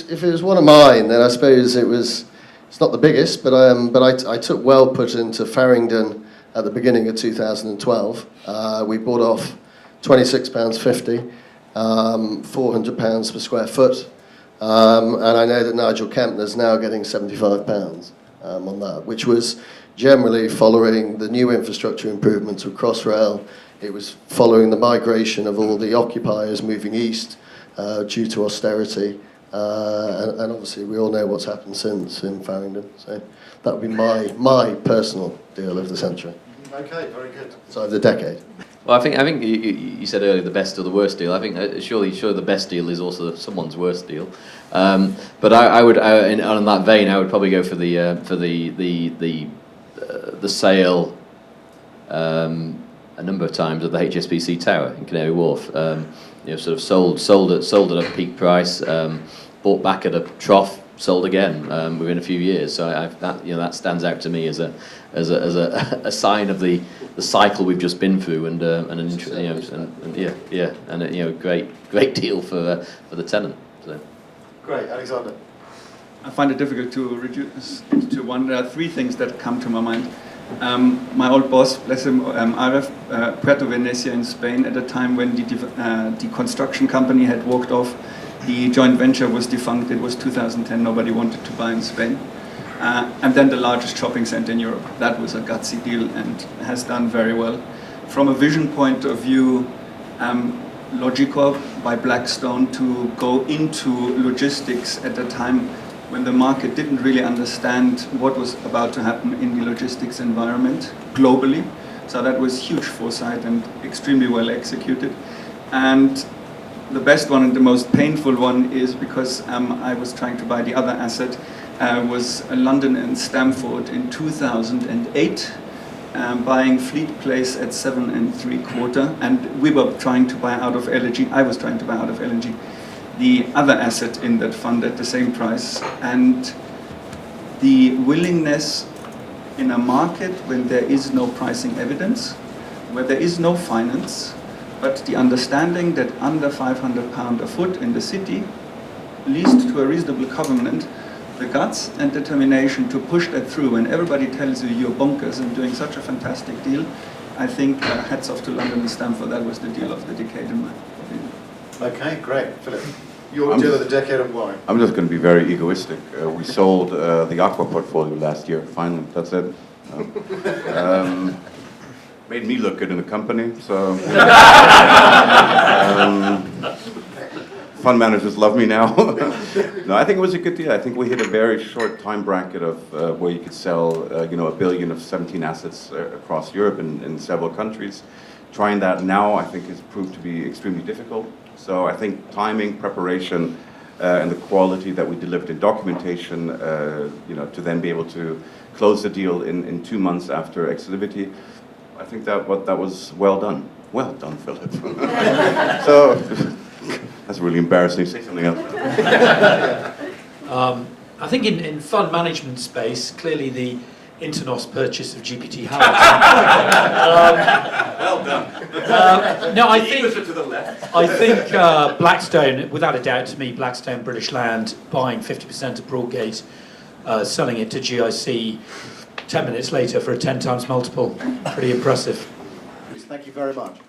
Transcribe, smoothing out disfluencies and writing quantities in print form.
If it was one of mine, then I suppose it's not the biggest, but I took well put into Farringdon at the beginning of 2012. We bought off £26.50, £400 per square foot, and I know that Nigel Kempner's now getting £75 on that, which was generally following the new infrastructure improvements of Crossrail. It was following the migration of all the occupiers moving east due to austerity. And obviously we all know what's happened since in Farringdon. So that would be my personal deal of the century. Okay, very good. So of the decade. Well, I think you said earlier the best or the worst deal. I think surely the best deal is also someone's worst deal. But I would, on that vein, I would probably go for the sale a number of times of the HSBC Tower in Canary Wharf. Sort of sold at a peak price, bought back at a trough, sold again within a few years. So that stands out to me as a sign of the cycle we've just been through, and a great deal for the tenant. So. Great, Alexander. I find it difficult to reduce it to one. There are three things that come to my mind. My old boss, bless him, Puerto Venezia in Spain, at a time when the construction company had walked off, the joint venture was defunct. It was 2010, nobody wanted to buy in Spain. And then the largest shopping center in Europe. That was a gutsy deal and has done very well. From a vision point of view, logical by Blackstone to go into logistics at a time when the market didn't really understand what was about to happen in the logistics environment globally. So that was huge foresight and extremely well executed. And the best one and the most painful one is because I was trying to buy the other asset, was London and Stamford in 2008, buying Fleet Place at 7 3/4, and we were trying to buy out of LNG. I was trying to buy out of LNG the other asset in that fund at the same price, and the willingness in a market when there is no pricing evidence, where there is no finance, but the understanding that under £500 a foot in the city, leased to a reasonable covenant, the guts and determination to push that through when everybody tells you you're bonkers and doing such a fantastic deal. I think hats off to London and Stamford. That was the deal of the decade in my opinion. Okay, great. Philip, your deal of the decade and why? I'm just going to be very egoistic. We sold the Aqua portfolio last year, finally, that's it. Made me look good in the company, so... fund managers love me now. No, I think it was a good deal. I think we hit a very short time bracket of where you could sell, $1 billion of 17 assets across Europe in several countries. Trying that now, I think, has proved to be extremely difficult. So I think timing, preparation, and the quality that we delivered in documentation, to then be able to close the deal in 2 months after exclusivity, I think that was well done. Well done, Philip. So that's really embarrassing. Say something else. I think in fund management space, clearly the Internos purchase of GPT Howard. Well done. No, I think Blackstone, without a doubt to me, Blackstone British Land buying 50% of Broadgate, selling it to GIC 10 minutes later for a 10 times multiple. Pretty impressive. Thank you very much.